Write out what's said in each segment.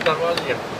دروازه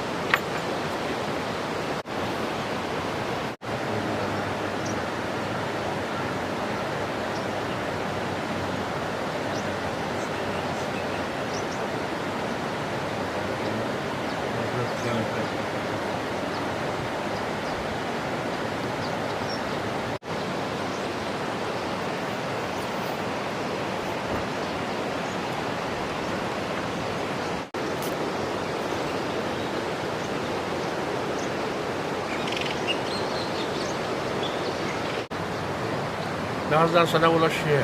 Birazdan sana ulaşıyor.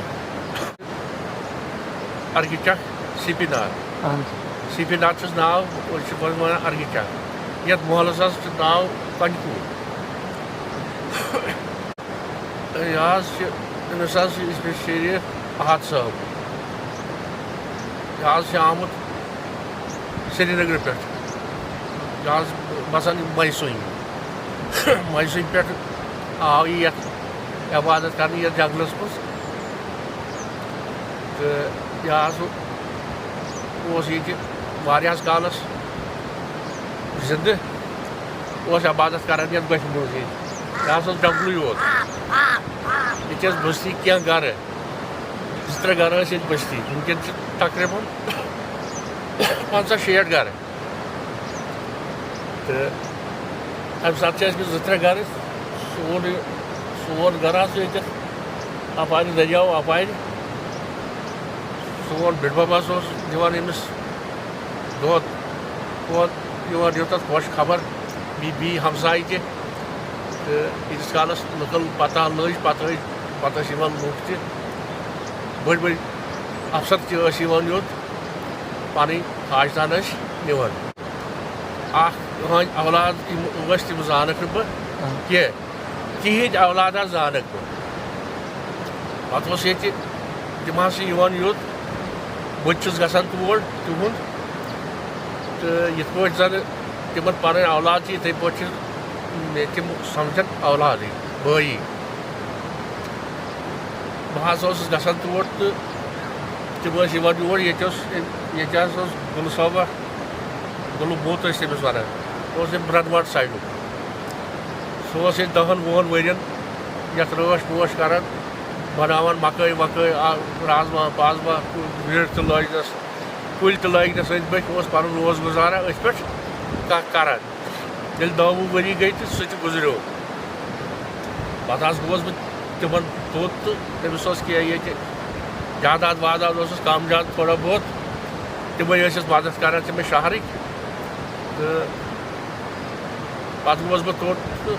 Argıçak, Sipinar. Sipinar'ın nav, o çıkmazmana Argıçak. Yat muhalefet nav Kancıku. Yaz, mesela ismi şehri Ahatsa. Yaz Şamut, Srinagar pet. Yaz basan Maysoy. Maysoy pet, ağıyat. عبادت کرنے یتھ jungles مز تو یہ واریاہس calls زندہ عبادت کران یتھ گوشہِ منٛز یہ جنگلٕے یوت یہ بستی کینٛہہ گرٕ 2-3 گرٕ ٲسۍ ییٚتہِ بستی وٕنکٮ۪ن چھِ تقریٖباً 50-60 گرٕ تہٕ اَمہِ ساتہٕ چھِ ٲسمٕتۍ 2-3 گرٕ سون گرٕ حظ چھُ ییٚتٮ۪تھ اَپارِ دٔریاو اَپارِ سون بٕڈبب حظ اوس دِوان أمِس دۄد وۄد یِوان دِیُت تَتھ خۄش خبر بیٚیہِ ہمساے تہِ تہٕ ییٖتِس کالَس لُکَن پتہ لٔج پتہٕ ٲسۍ یِوان لُکھ تہِ بٔڑۍ بٔڑۍ افسر تہِ ٲسۍ یِوان یوٚت پَنٕنۍ حاجتان ٲسۍ نِوان اَکھ یِہٕنٛدۍ اولاد یِم ٲسۍ تِم زانَکھ نہٕ بہٕ کینٛہہ تِہِنٛدۍ اولاد حظ زانَکھ بہٕ پَتہٕ اوس ییٚتہِ تِم حظ چھِ یِوان یوٚت بہٕ تہِ چھُس گژھان تور تِہُنٛد تہٕ یِتھ پٲٹھۍ زَن تِمن پَنٕنۍ اولاد چھِ یِتھَے پٲٹھۍ چھِ مےٚ تِم سَمجھان اولادٕے بٲیی بہٕ حظ اوسُس گژھان تور تہٕ تِم ٲسۍ یِوان یور ییٚتہِ حظ اوس گُلہٕ صٲبہ گُلہٕ بوٗت ٲسۍ تٔمِس وَنان سُہ اوس ییٚمہِ برٛنواٹ سایڈُک سُہ اوس ییٚتہِ 10-12 ؤرۍیَن یَتھ رٲچھ پوش کَران بَناوان مَکٲے وَکٲے رازما پازما وِرِ تہِ لٲگنَس کُلۍ تہِ لٲگنَس أنٛدۍ پٔکۍ اوس پَنُن روز گُزارا أتھۍ پٮ۪ٹھ کانٛہہ کَران ییٚلہِ 10-12 ؤری گٔے تہٕ سُہ تہِ گُزریو پَتہٕ حظ گوس بہٕ تِمن توٚت تہٕ تٔمِس اوس کینٛہہ ییٚتہِ جاداد واداد اوسُس کَم زیادٕ تھوڑا بہت تِمے ٲسِس مدد کَران تِمے شہرٕکۍ تہٕ پَتہٕ گوس بہٕ توٚت تہٕ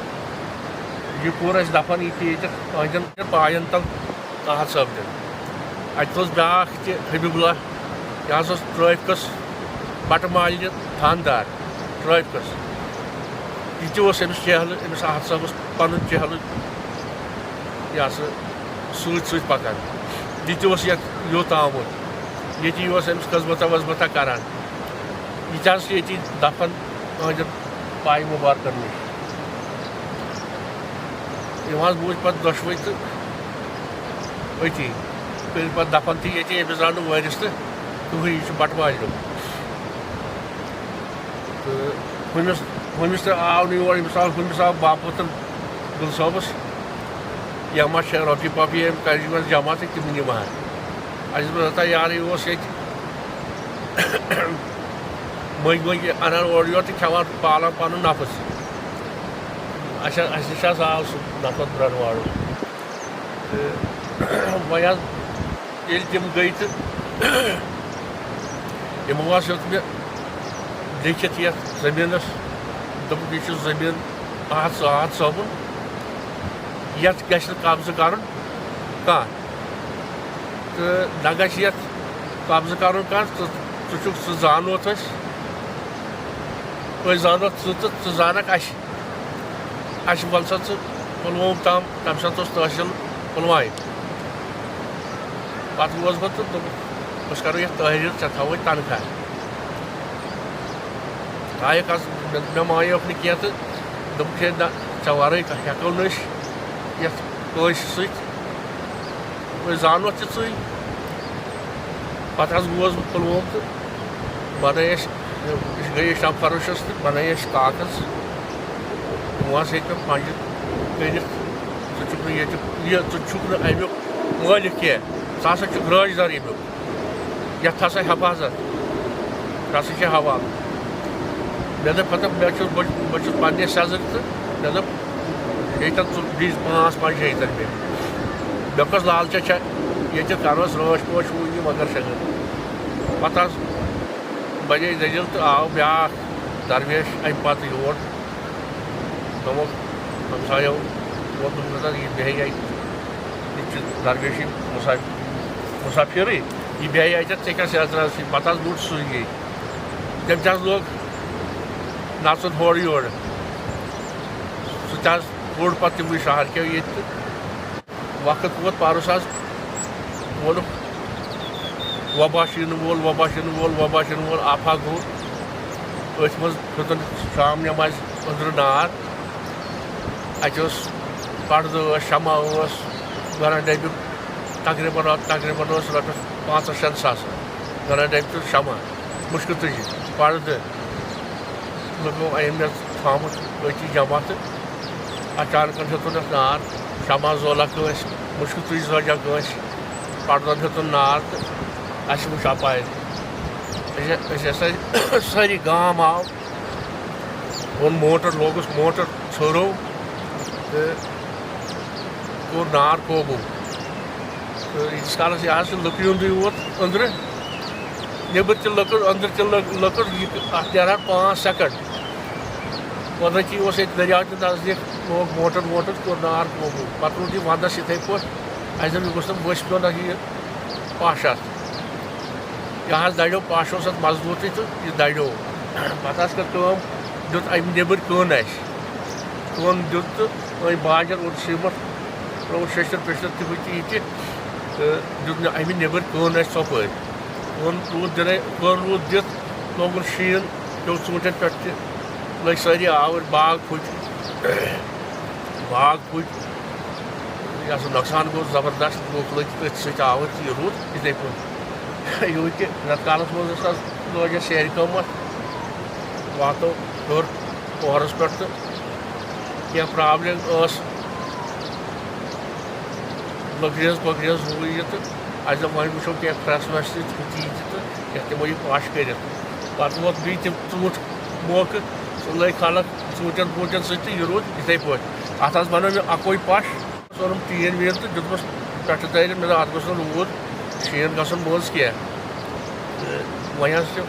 یہِ کوٚر اَسہِ دَفن ییٚتہِ أہنٛدٮ۪ن پایَن تَل طاہر صٲبنٮ۪ن اَتہِ اوس بیٛاکھ تہِ حبیٖب اللہ یہِ حظ اوس ٹرٛیفکَس بَٹہٕ مالنہِ تھانٛدار ٹرٛیفکَس یہِ تہِ اوس أمِس چہلہٕ أمِس احد صٲبَس پَنُن چہلہٕ یہِ ہسا سۭتۍ سۭتۍ پَکان یہِ تہِ اوس یَتھ یوٚت آمُت ییٚتی اوس أمِس خٔذمَتہ ؤذمَتہ کَران یہِ تہِ حظ چھِ ییٚتی دَفن أہنٛدٮ۪ن پایہِ مُبارکَن نِش یِم حظ موٗدۍ پَتہٕ دۄشوَے تہٕ أتی کٔرۍ پَتہٕ دَفن تہِ ییٚتی أمِس درٛاو نہٕ وٲرِس تہٕ کٕہٕنۍ یہِ چھُ بَٹہٕ مالیُن تہٕ ہُمِس تہِ آو نہٕ یور أمِس آو ہُمِس آو باپوتَن گُلہٕ صٲبَس یہِ ما چھِ رۄپیہِ پۄپیہِ أمۍ کَرِمَژٕ جمع تہٕ تِم نِمہٕ ہا اَسہِ دوٚپ ہَتا یارٕ یہِ اوس ییٚتہِ مٔنٛگۍ اَنان اورٕ یورٕ تہٕ کھٮ۪وان پالان پَنُن نفٕژ اَسہِ نِش حظ آو سُہ نفر برٛنواڑُک تہٕ وۄنۍ حظ ییٚلہِ تِم گٔے تہٕ یِمو حظ ہیوٚت مےٚ لیکھِتھ یَتھ زٔمیٖنَس دوٚپُکھ یہِ چھُ زٔمیٖن احد صٲبُن یَتھ گژھِ نہٕ قبضہٕ کَرُن کانٛہہ تہٕ نہ گژھِ یَتھ قبضہٕ کَرُن کانٛہہ ژٕ چھُکھ ژٕ زانوتھ أسۍ زانوتھ ژٕ تہٕ ژٕ زانکھ اَسہِ اَسہِ وَل سا ژٕ پُلووم تام تَمہِ ساتہٕ اوس تحصیٖل پُلوامہِ پَتہٕ گوس بہٕ تہٕ دوٚپُکھ أسۍ کَرو یَتھ تحریٖر ژےٚ تھاوَے تنخواہ آیِکھ حظ مےٚ مانیوکھ نہٕ کینٛہہ تہٕ دوٚپُکھ ہے نہ ژےٚ وَرٲے ہٮ۪کو نہٕ أسۍ یَتھ کٲنٛسہِ سۭتۍ أسۍ زانوکھ تہِ ژٕے پَتہٕ حظ گوس بہٕ پُلووم تہٕ بَنٲے اَسہِ أسۍ گٔے شام فَروشَس تہٕ بَنٲے اَسہِ کاغذ تِمو حظ ہیٚکۍ مےٚ پَنجہِ کٔرِتھ ژٕ چھُکھ نہٕ ییٚتیُک یہِ ژٕ چھُکھ نہٕ اَمیُک مٲلِک کینٛہہ ژٕ ہسا چھُکھ رٲچھ اَمیُک یَتھ ہسا حفاظت یہِ ہسا چھِ حوالہٕ مےٚ دوٚپ پَتہٕ بہٕ چھُس پنٛنہِ سیٚزٕر تہٕ مےٚ دوٚپ ییٚتٮ۪ن ژٕ دِیٖز 5-5 شیٚیہِ مےٚ کۄس لالچا چھےٚ ییٚتہِ کَروس رٲچھ پوش ہُہ یہِ مگر شَگٕر پَتہٕ حظ بَنے دٔلیٖل تہٕ آو بیٛاکھ درویش اَمہِ پَتہٕ یور دوٚپُکھ ہمسایو ووٚن دوٚپُکھ یہِ بیٚہہِ یہِ چھُ درویشی مُسافِرٕے یہِ بیٚہہِ اَتٮ۪تھ ژےٚ کیٛاہ سیٚزرَس سۭتۍ پَتہٕ حظ لوٚٹ سُے گٔے تٔمۍ تہِ حظ لوگ نَژُن ہورٕ یورٕ سُہ تہِ حظ کوٚڑ پَتہٕ تِموٕے شہرکیو ییٚتہِ تہٕ وقت ووت پَرُس حظ ووٚنُکھ وبا شیٖنہٕ وول آفا گوٚو أتھۍ منٛز ہیوٚتُن شام نٮ۪مازِ أنٛدرٕ نار اَتہِ اوس پَردٕ ٲس شمع اوس گَرا ڈَبہِ تقریٖباً اوس رۄپیَس 5-6 ساس گَرا ڈَبہِ تہٕ شمع مُشکہٕ تُجہِ پَردٕ لُکو أنۍ مےٚ تھوٚمُت أتی جمع تہٕ اچانکَن ہیوٚتُن اَتھ نار شمع زولہ کٲنٛسہِ مُشکہٕ تُج زٲجا کٲنٛسہِ پَردَن ہیوٚتُن نار تہٕ اَسہِ وٕچھ اَپارِ أسۍ ہسا سٲری گام آو اوٚن موٹر لوگُس موٹر ژھورو تہٕ کوٚر نار قوبوٗ تہٕ ییٖتِس کالَس یہِ حظ چھُ لٔکرِ ہُنٛدُے یوت أنٛدرٕ نیٚبٕرۍ تہِ لٔکٕر أنٛدرٕ تہِ لٔکٕر یہِ اَتھ نیران 5 سٮ۪کَنٛڈ قۄدرٔتی اوس ییٚتہِ دٔریاو تہِ نزدیٖک لوگ موٹر کوٚر نار قوبوٗ پَتہٕ روٗد یہِ وَنٛدَس یِتھَے پٲٹھۍ اَسہِ دوٚپ یہِ گوٚژھ نہٕ ؤسۍ پیوٚن یہِ پَش اَتھ یہِ حظ دَریو پَش اوس اَتھ مضبوٗطٕے تہٕ یہِ دَریو پَتہٕ حظ کٔر کٲم دیُت اَمہِ نیٚبٕرۍ کٕن اَسہِ کٕن دیُت تہٕ أنۍ باجر اوٚن سیٖمَٹھ ترٛووُن شیٚشتٕر پیٚشتٕر تہِ ہُہ تہِ یہِ تہِ تہٕ دیُت نہٕ اَمہِ نیٚبٕرۍ کٕن اَسہِ ژۄپٲرۍ کٕن روٗد دِنَے کٕن روٗد دِتھ لوگُن شیٖن پیوٚو ژوٗنٛٹھٮ۪ن پٮ۪ٹھ تہِ لٔگۍ سٲری آوٕرۍ باغ پھٕٹۍ یہِ ہسا نۄقصان گوٚو زبردست لُکھ لٔگۍ أتھۍ سۭتۍ آوٕرۍ تہٕ یہِ روٗد یِتھَے پٲٹھۍ یوٗت کہِ رٮ۪تہٕ کالَس منٛز ٲس حظ لٲج اَسہِ سیرِ کٲم واتو ہیوٚر پوہرَس پٮ۪ٹھ تہٕ کینٛہہ پرٛابلِم ٲس لٔکرِ ہٕنٛز پٔکرِ ہٕنٛز ہُہ یہِ تہٕ اَسہِ دوٚپ وۄنۍ وٕچھو کینٛہہ پرٛٮ۪س وٮ۪س سۭتۍ ہُہ تہِ یہِ تہِ تہٕ یَتھ دِمو یہِ پَش کٔرِتھ پَتہٕ ووت بیٚیہِ تِم ژوٗنٛٹھۍ موقعہٕ سُہ لٔگۍ خلق ژوٗنٛٹھٮ۪ن ووٗنٛٹھٮ۪ن سۭتۍ تہٕ یہِ روٗد یِتھَے پٲٹھۍ اَتھ حظ بَنوو مےٚ اَکوے پَش اوٚنُم ٹیٖن ویٖن تہٕ دیُتمَس پٮ۪ٹھٕ دٲرِتھ مےٚ دوٚپ اَتھ گوٚژھ نہٕ روٗد شیٖن گژھُن منٛز کینٛہہ تہٕ وۄنۍ حظ چھِ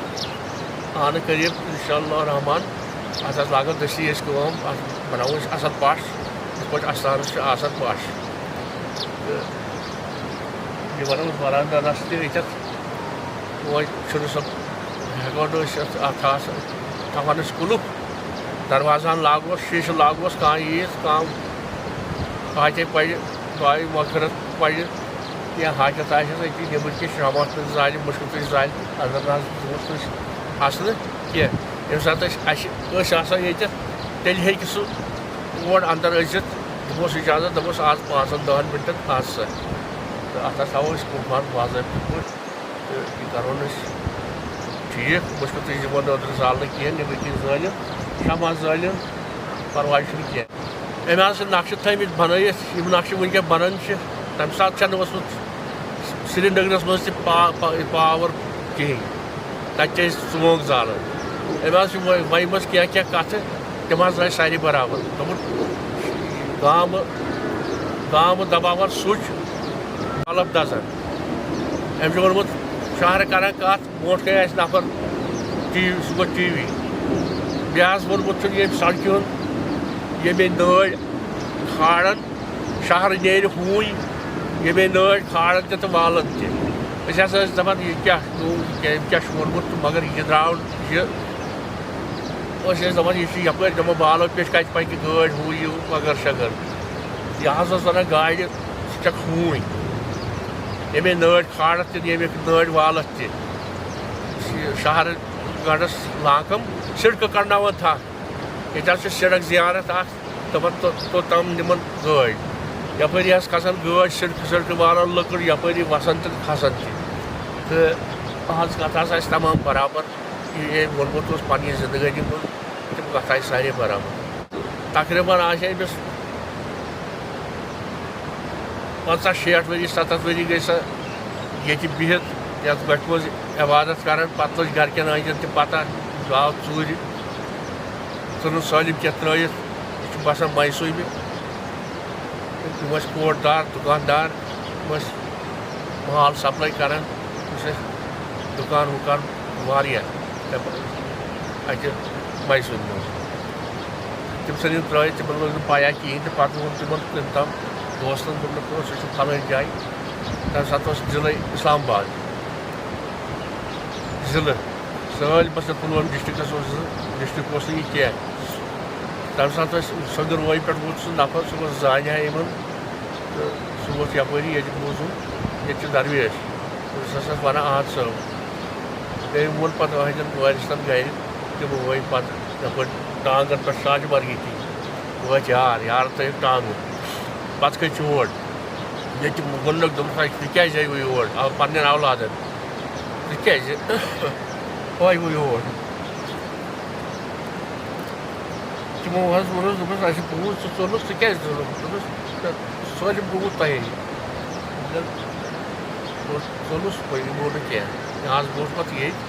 آنہٕ قریٖب اِنشاء اللہ رحمان اَتھ حظ لاگو دٔستی أسۍ کٲم اَتھ بَناوو أسۍ اَصٕل پَش یِتھ پٲٹھۍ اَستانَس چھِ آسان پَش تہٕ یہِ بَنوو وَرانٛڈاہَس تہِ ییٚتٮ۪تھ وۄنۍ چھُنہٕ سُہ ہٮ۪کو نہٕ أسۍ اَتھ آسان تھاوان أسۍ کُلُف دروازہن لاگوس شیٖشہٕ لاگوس کانٛہہ ییٖژ کانٛہہ ہاتے پَرِ دۄیہِ مۄخرت پَرِ کینٛہہ حاجت آسٮ۪س أتی نیٚبٕرۍ کِنۍ شامَس تہِ زالہِ مُشکہٕ تُج زالہِ اگر نہٕ حظ دوٗر تُج آسنہٕ کینٛہہ ییٚمہِ ساتہٕ اَسہِ ٲسۍ آسان ییٚتٮ۪تھ تیٚلہِ ہیٚکہِ سُہ اور اَندَر أژِتھ دِموس اِجازت دَپوس آز 5-10 مِنٹَن آس سا تہٕ اَتھ حظ تھاوو أسۍ کُنفان باضٲبطہٕ پٲٹھۍ تہٕ یہِ کَرون أسۍ ٹھیٖک مُشکہٕ تُج دِمو نہٕ أنٛدرٕ زالنہٕ کِہیٖنۍ نیٚبٕرۍ کِنۍ زٲلِم شمع زٲلِم پَرواے چھُنہٕ کینٛہہ أمۍ حظ چھِ نقشہٕ تھٲومٕتۍ بَنٲیِتھ یِم نقشہٕ وٕنۍکٮ۪ن بَنان چھِ تَمہِ ساتہٕ چھَنہٕ اوسمُت سرینگرَس منٛز تہِ پاوَر کِہیٖنۍ تَتہِ چھِ أسۍ ژونٛگ زالان أمۍ حظ چھِ ؤنۍمٕژ کینٛہہ کَتھٕ تِم حظ درٛاے سارے برابر دوٚپُن گامہٕ دَباوَن سُچ بَلَب دَزان أمۍ چھُ ووٚنمُت شہرٕ کَران کَتھ برونٛٹھ کَنہِ آسہِ نفر سُہ گوٚو ٹی وی بیٚیہِ حظ ووٚنمُت چھُن ییٚمہِ سڑکہِ ہُنٛد ییٚمے نٲلۍ کھالان شہرٕ نیرِ ہوٗنۍ ییٚمے نٲلۍ کھالان تہِ تہٕ والان تہِ أسۍ ہسا ٲسۍ دَپان یہِ کیٛاہ أمۍ کیٛاہ چھُ ووٚنمُت تہٕ مگر یہِ درٛاو یہِ دپان یہ یپٲرۍ دِمو بالو پیٚٹھۍ کَتہِ پَکہِ گٲڑۍ ہُہ یہِ وغٲر شغٲر یہِ حظ اوس وَنان گاڑِ ژٕ چھَکھ ہوٗنۍ ییٚمے نٲڑۍ کھالَتھ تہِ ییٚمے نٲڑۍ والَتھ تہِ شہر گڑھس لاکم سڑکہٕ کڑناوان تھکھ ییٚتہِ حظ چھِ سڑک زیارت اکھ دَپان توٚتام نِمن گٲڑۍ یپٲری حظ کھسان گٲڑۍ سڑکہٕ والان لٔکٕر یپٲری وسان تہٕ کھسان تہِ تہٕ أہنٛز کَتھ حظ آسہِ تمام برابر یہِ أمۍ ووٚنمُت اوس پنٛنہِ زندگٲنی منٛز تِم کَتھ آسہِ سارے برابر تقریٖباً آسہِ أمِس 50-60 ؤری 70 ؤری گٔے سۄ ییٚتہِ بِہِتھ یَتھ گۄٹھِ منٛز عبادت کران پَتہٕ لٔج گرِکٮ۪ن أنٛدٮ۪ن تہِ پتہ آو ژوٗرِ ژٕنُن سٲلِم کینٛہہ ترٛٲیِتھ یہِ چھُ باسان میسوٗمہِ یِم ٲسۍ کوٹ دار دُکاندار یِم ٲسۍ مال سپلاے کران یِم ٲسۍ دُکان وُکان واریاہ اَتہِ میسوٗمہِ منٛز تِم ژھٕنِن ترٛٲیِتھ تِمن لٔج نہٕ پَیہ کِہیٖنۍ تہٕ پَتہٕ ووٚن تِمن کُنہِ تام دوستن دوٚپنکھ سُہ چھُ فلٲنۍ جایہِ تَمہِ ساتہٕ اوس ضِلعے اِسلام آباد ضِلعہٕ سٲلمَس پُلوٲمۍ ڈِسٹرکَس اوس ڈِسٹرک اوس نہٕ یہِ کینٛہہ تَمہِ ساتہٕ ٲسۍ سٔنٛدٕروے پٮ۪ٹھ ووت سُہ نفر سُہ اوس زانہِ ہا یِمن تہٕ سُہ ووت یپٲری ییٚتہِ بوٗزُم ییٚتہِ چھُ درویش سُہ ہسا ٲس وَنان احد صٲب تٔمۍ ووٚن پَتہٕ أہنٛدٮ۪ن وٲرِثن گرِ تِمو ؤنۍ پَتہٕ یپٲرۍ ٹانٛگن پٮ۪ٹھ ساجہِ مرگی تھی وٲتۍ یارن تھٲیِکھ ٹانٛگہٕ پَتہٕ کھٔتۍ یور ییٚتہِ ووٚننکھ دوٚپُکھ تُہۍ کیٛازِ آیوٕ یور پنٛنٮ۪ن اولادن تُہۍ کیٛازِ آیوٕ یور تِمو حظ ووٚنُس دوٚپُس اَسہِ بوٗز ژٕ ژوٚلُکھ ژٕ کیٛازِ ژوٚلُکھ دوٚپُس سٲلِم گوٚمُت تۄہے ژوٚلُس یہِ گوٚو نہٕ کینٛہہ مےٚ حظ بوٗز پَتہٕ ییٚتہِ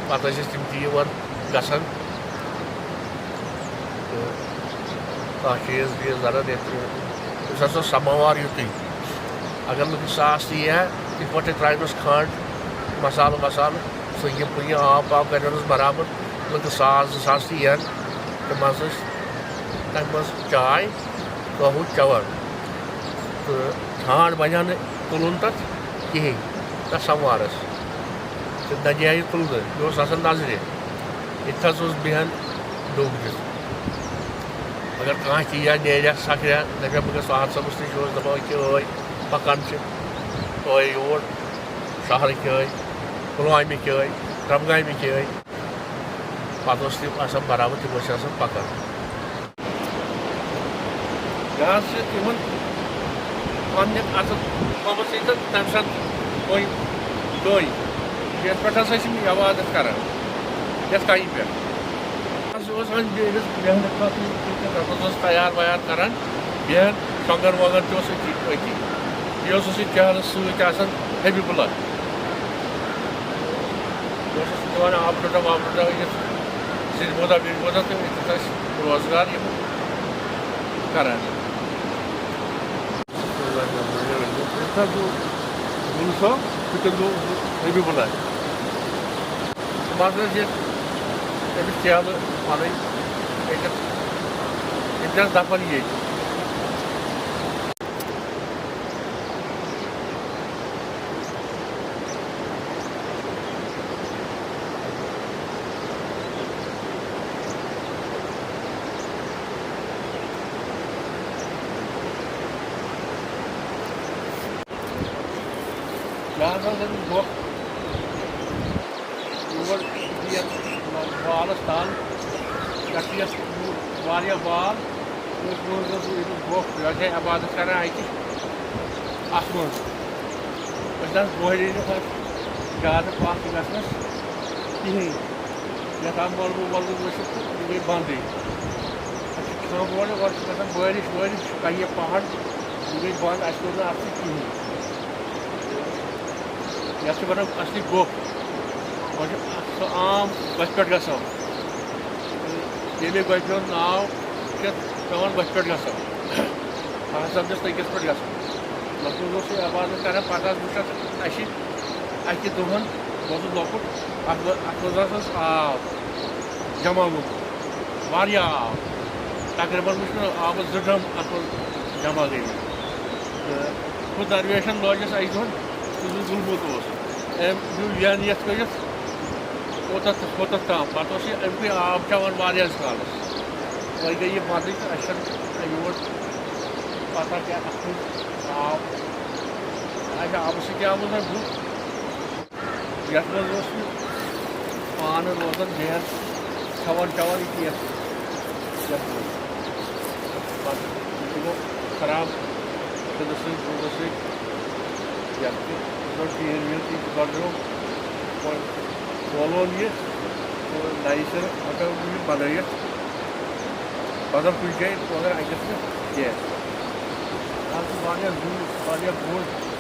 پَتہٕ ٲسۍ أسۍ تِم تہِ یِوان گژھان تہٕ کانٛہہ چیٖز ویٖز اَنان ییٚتہِ أمِس ہسا اوس سماوار یُتُے اگر نہٕ ساس تہِ یی ہا یِتھ پٲٹھۍ ترٛاونَس کھنٛڈ مصالہٕ وصالہٕ سُہ یہِ آب پاو کَرنَس برابر لٔگۍ 1000-2000 تہِ یِن تِم حظ ٲسۍ تَمہِ منٛز چاے کٲہوٕ چٮ۪وان تہٕ ٹھانٛڈ بَنہِ ہا نہٕ تُلُن تَتھ کِہیٖنۍ تَتھ سموارَس تہٕ نہ دِی ہا یہِ تُلنہٕ یہِ اوس آسان نظرِ ییٚتہِ حظ اوس بیٚہن ڈوٚب دِتھ اگر کانٛہہ تہِ یا نیرِ ہا سکرِ ہا دَپہِ ہا بہٕ گژھٕ احد صٲبَس نِش اوس دَپان أکیٛاہ پَکان چھِ یور شہرٕکۍ پُلوامِکۍ ترٛبگامِکۍ پَتہٕ اوس تِم آسان برابر تِم ٲسۍ آسان پَکان یہِ حظ چھِ تِمن پنٛنٮ۪ن اَتھن تھوٚمُت تہٕ تَمہِ ساتہٕ گٔے ڈوٚنۍ یَتھ پٮ۪ٹھ ہسا چھِ یِم عبادت کران یَتھ کَنہِ پٮ۪ٹھ حظ اوس وۄنۍ بیٚیِس بیٚہنہٕ خٲطرٕ تَتھ حظ اوس تیار ویار کران بیٚہن شۄنٛگان وۄنٛگان تہِ اوس أتی بیٚیہِ اوسُس یہِ چہلس سۭتۍ آسان حبیٖب اللہ بہٕ اوسُس دِوان آبہٕ ٹوٹا وابہٕ ٹوٹا أنِتھ سِجبودا وِجبودا تہٕ ییٚتٮ۪تھ ٲسۍ روزگار یِم کران گُل صٲب تہٕ گوٚو حبیٖب اللہ تِم حظ ٲسۍ ییٚتہِ أمِس چہلہٕ پَنٕنۍ ییٚتٮ۪تھ حظ دَپان ییٚتہِ یور بالَس تَل پٮ۪ٹھٕ چھِ یَتھ واریاہ بال أتھۍ منٛز ٲس ییٚتہِ گۄپھ یہِ ٲسۍ عبادت کران اَتہِ اَتھ منٛز أسۍ نہٕ حظ بوہری نہٕ زیادٕ پَتھ گژھنَس کِہیٖنۍ یَتھ آو مۄلبہٕ وۄلبہٕ ؤسِتھ تہٕ یہِ گٔے بنٛدٕے اَسہِ چھِ کھنٛب اورٕ اورٕ چھِ گژھان بٲرِش وٲرِش کَہہِ پہاڑ یہِ گٔے بنٛد اَسہِ کوٚر نہٕ اَتھ سۭتۍ کِہیٖنۍ یَتھ چھِ وَنان اَصلی گۄپھ وۄنۍ چھُ سُہ عام گۄپھِ پٮ۪ٹھ گژھان ییٚلہِ گۄپھِ ہُنٛد ناو چھِ پٮ۪وان گۄپھِ پٮ۪ٹھ گژھان خاص سَمجھَس تٔکِس پٮ۪ٹھ گژھان تَتھ منٛز اوس یہِ عبادت کران پَتہٕ حظ وٕچھ اَتھ اَسہِ اَکہِ دۄہَن بہٕ اوسُس لۄکُٹ اَتھ منٛز حظ اوس آب جمع گوٚمُت واریاہ آب تقریٖباً وٕچھ مےٚ آبَس 2 ڈرٛم اَتھ منٛز جمع گٔمٕتۍ تہٕ ہُہ درویشَن لٲجِس اَکہِ دۄہَن یُس گُلمُت اوس أمۍ دیُت ینہٕ یَتھ کٔرِتھ کوتَتھ تام پَتہٕ اوس یہِ اَمکُے آب چٮ۪وان واریاہَس کالَس وۄنۍ گٔے یہِ بنٛدٕے تہٕ اَسہِ چھَنہٕ یور پَتہ کیٛاہ اَتھ منٛز آب اَسہِ آبہٕ سۭتۍ آمُت وۄنۍ بُتھ یَتھ منٛز اوس نہٕ پانہٕ روزان جین کھٮ۪وان چٮ۪وان یہِ کینٛہہ یَتھ منٛز پَتہٕ یہِ تہِ گوٚو خراب شُدٕ سۭتۍ وُدٕ سۭتۍ یَتھ تہِ ٹیٖن ویٖن تہِ بَدلیو وۄنۍ کھولون یہِ تہٕ نَیہِ سرٕ ہٮ۪کو یہِ بَنٲیِتھ بدل کُنہِ جایہِ مگر اَتٮ۪تھ نہٕ کینٛہہ اَتھ چھُ واریاہ زیوٗٹھ واریاہ بوٚڑ